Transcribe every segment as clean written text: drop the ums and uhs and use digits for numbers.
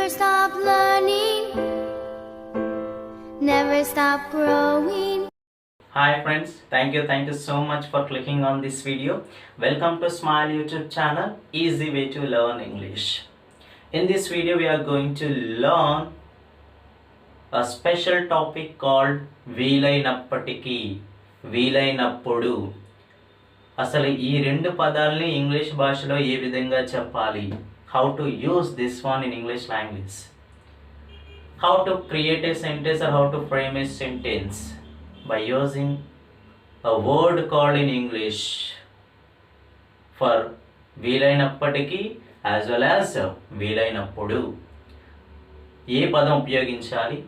Never stop learning, never stop growing. Hi friends, thank you so much for clicking on this video. Welcome to Smile YouTube channel, easy way to learn English. In this video we are going to learn a special topic called వీలైనప్పటికీ వీలైనప్పుడు. అసలు ఈ రెండు పదాలని English భాషలో ఏ విధంగా చెప్పాలి, how to use this one in English language, how to create a sentence or how to frame a sentence by using a word called in English for వీలైనప్పటికీ as well as వీలైనప్పుడు. ఏ పదం ఉపయోగించాలి,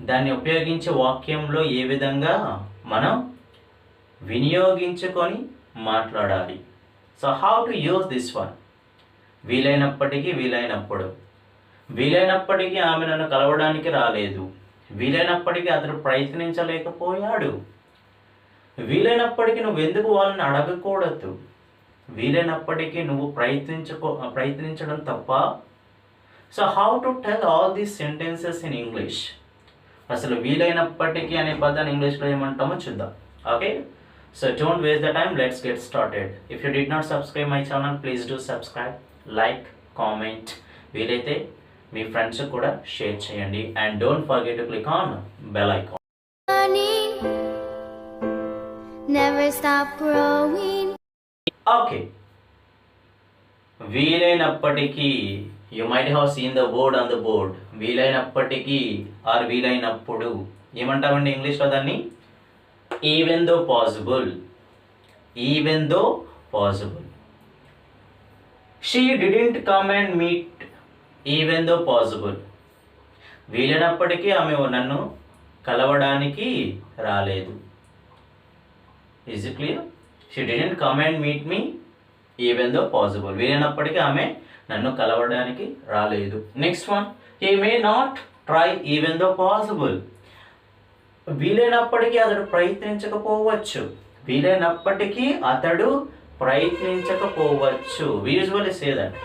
దాన్ని ఉపయోగించే వాక్యంలో ఏ విధంగా మనం వినియోగించుకొని మాట్లాడాలి. So how to use this one, వీలైనప్పటికీ వీలైనప్పుడు. వీలైనప్పటికీ ఆమె నన్ను కలవడానికి రాలేదు, వీలైనప్పటికీ అతడు ప్రయత్నించలేకపోయాడు, వీలైనప్పటికీ నువ్వు ఎందుకు వాళ్ళని అడగకూడదు, వీలైనప్పటికీ నువ్వు ప్రయత్నించడం తప్ప. So how to tell all these sentences in English. అసలు వీలైనప్పటికీ అనే పదాన్ని ఇంగ్లీష్లో ఏమంటామో చూద్దాం. Okay, so don't waste the time, let's get started. If you did not subscribe my channel, please do subscribe, like, comment, వీలైతే మీ ఫ్రెండ్స్ కూడా షేర్ చేయండి. And don't forget to click on bell icon. Never stop growing. Okay, వీలైనప్పటికీ, you might have seen the word on the board. వీలైనప్పటికీ or వీలైనప్పుడు ఏమంటామండి ఇంగ్లీష్లో దాన్ని? Even though possible, even though possible. She didn't come and meet even though possible. వీలైనప్పటికీ ఆమె నన్ను కలవడానికి రాలేదు. Is it clear? She didn't come and meet me even though possible. వీలైనప్పటికీ ఆమె నన్ను కలవడానికి రాలేదు. Next one, he may not try even though possible. వీలైనప్పటికీ అతడు ప్రయత్నించకపోవచ్చు, వీలైనప్పటికీ అతడు ప్రయత్నించకపోవచ్చు. వి యూజువల్లీ సే దట్.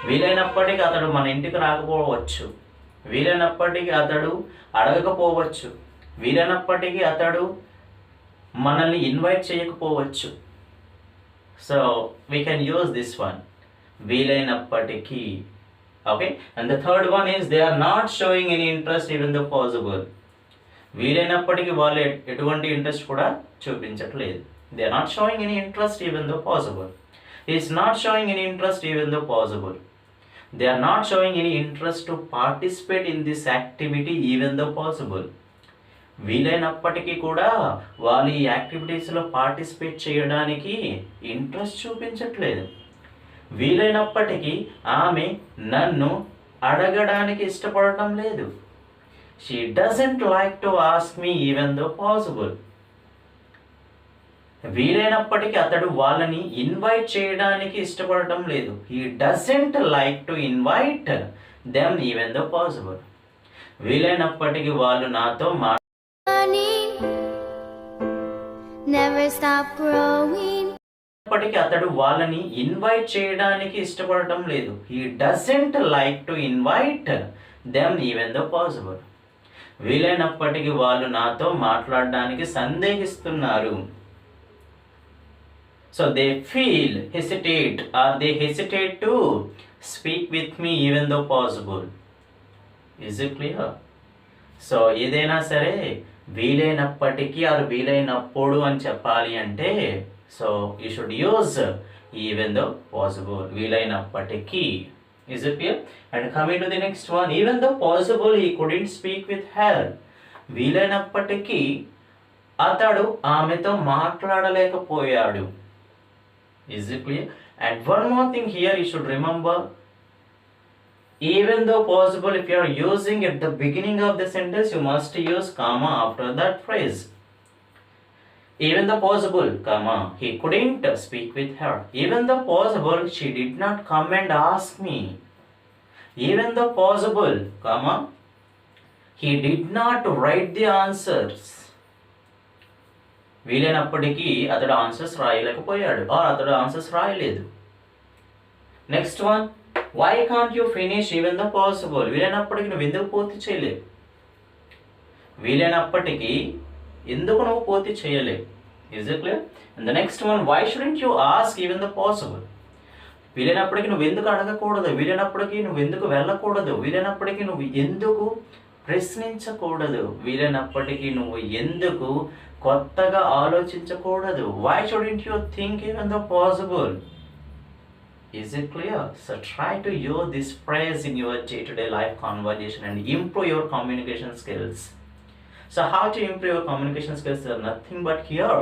వీలైనప్పటికీ అతడు మన ఇంటికి రాకపోవచ్చు, వీలైనప్పటికీ అతడు అడగకపోవచ్చు, వీలైనప్పటికీ అతడు మనల్ని ఇన్వైట్ చేయకపోవచ్చు. So we can use this one, వీలైనప్పటికీ. Okay, and the third one is they are not showing any interest even though possible. వీలైనప్పటికీ వాళ్ళు ఎటువంటి ఇంట్రెస్ట్ కూడా చూపించట్లేదు. They are not showing any interest even though possible. Is not showing any interest even though possible. They are not showing any interest to participate in this activity even though possible. వీలైనప్పటికీ కూడా వాళ్ళు ఈ యాక్టివిటీస్లో participate చేయడానికి interest చూపించట్లేదు. వీలైనప్పటికీ ఆమె నన్ను అడగడానికి ఇష్టపడటం లేదు. She doesn't like to ask me even though possible. వీలైనప్పటికీ అతడు వాళ్ళని ఇన్వైట్ చేయడానికి ఇష్టపడటం లేదు. He doesn't like to invite them even though possible. వీలైనప్పటికీ వాళ్ళు నాతో Never stop growing. ఇప్పటికీ అతడు వాళ్ళని ఇన్వైట్ చేయడానికి ఇష్టపడటం లేదు. He doesn't like to invite them even though possible. వీలైనప్పటికీ వాళ్ళు నాతో మాట్లాడడానికి సందేహిస్తున్నారు. So they feel hesitate or they hesitate to speak with me even though possible. Is it clear? So ఏదైనా సరే వీలైనప్పటికీ ఆర్ వీలైనప్పుడు అని చెప్పాలి అంటే, so you should use even though possible, వీలైనప్పటికీ. Is it clear? And coming to the next one, even though possible he couldn't speak with her. వీలైనప్పటికీ అతడు ఆమెతో మాట్లాడలేకపోయాడు. Is it clear? And one more thing here you should remember, even though possible, if you are using at the beginning of the sentence, you must use comma after that phrase. Even though possible, comma, he couldn't speak with her. Even though possible, she did not come and ask me. Even though possible, comma, he did not write the answers. వీలైనప్పటికీ అతడు answers రాయలేకపోయాడు, or అతడు answers రాయలేదు. Next one, why can't you finish even the possible? వీలైనప్పటికీ నువ్వు ఎందుకు పూర్తి చేయలేవు? వీలైనప్పటికీ ఎందుకు నువ్వు పూర్తి చేయలేవు? Is it clear? And the next one, why shouldn't you ask even the possible? వీలైనప్పటికీ నువ్వు ఎందుకు అడగకూడదు? వీలైనప్పటికీ నువ్వు ఎందుకు వెళ్ళకూడదు? వీలైనప్పటికీ నువ్వు ఎందుకు ప్రశ్నించకూడదు? వీలైనప్పటికీ నువ్వు ఎందుకు కొత్తగా ఆలోచించకూడదు? Why shouldn't you think even the possible? Is it clear? So try to use this phrase in your day-to-day life conversation and improve your communication skills. So how to improve your communication skills? Are nothing but here.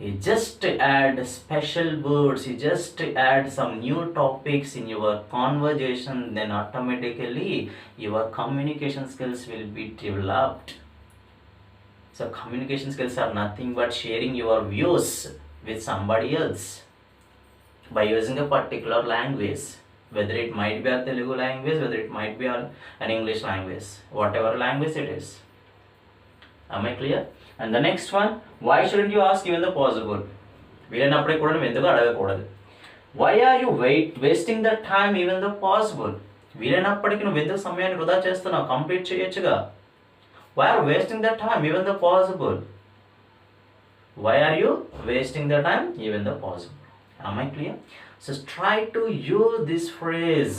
You just add special words, you just add some new topics in your conversation, then automatically your communication skills will be developed. So communication skills are nothing but sharing your views with somebody else by using a particular language, whether it might be a Telugu language, whether it might be an English language, whatever language it is. Am I clear? And the next one, why shouldn't you ask even the possible? వీలైనప్పటికీ కూడా నువ్వు ఎందుకు అడగకూడదు? Why are you wasting the time even the possible? వీలైనప్పటికీ నువ్వు ఎందుకు సమయాన్ని వృధా చేస్తున్నావు? Complete చేయొచ్చుగా. Why are you wasting the time even the possible? Why are you wasting the time even the possible? Am I clear? So try to use this phrase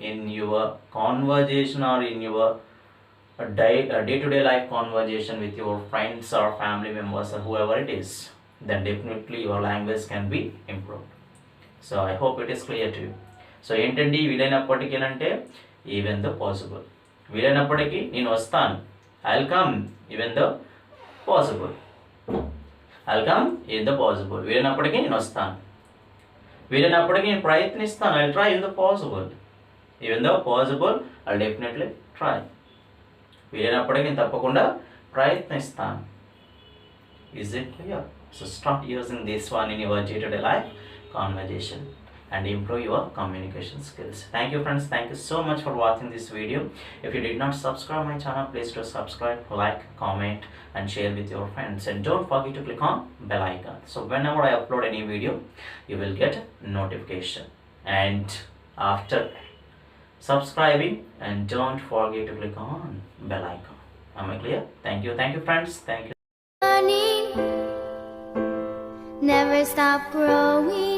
in your conversation or in your day-to-day life conversation with your friends or family members or whoever it is. Then definitely your language can be improved. So I hope it is clear to you. So ఏంటండి వీలైనప్పటికీ అంటే even the possible. వీలైనప్పటికీ నేను వస్తాను. I'll come even the possible. I'll come in the possible. వీలైనప్పటికీ నేను వస్తాను. వీలైనప్పటికీ నేను ప్రయత్నిస్తాను. I'll try in the possible. Even though possible, I'll definitely try. వీలైనప్పటికీ నేను తప్పకుండా ప్రయత్నిస్తాను. Is it clear? So start using this one in your day-to-day life conversation and improve your communication skills. Thank you friends. Thank you so much for watching this video. If you did not subscribe my channel, please do subscribe, like, comment and share with your friends. And don't forget to click on bell icon. So whenever I upload any video, you will get notification. And after subscribing, and don't forget to click on bell icon. Am I clear? Thank you friends. Thank you. Learning, never stop growing.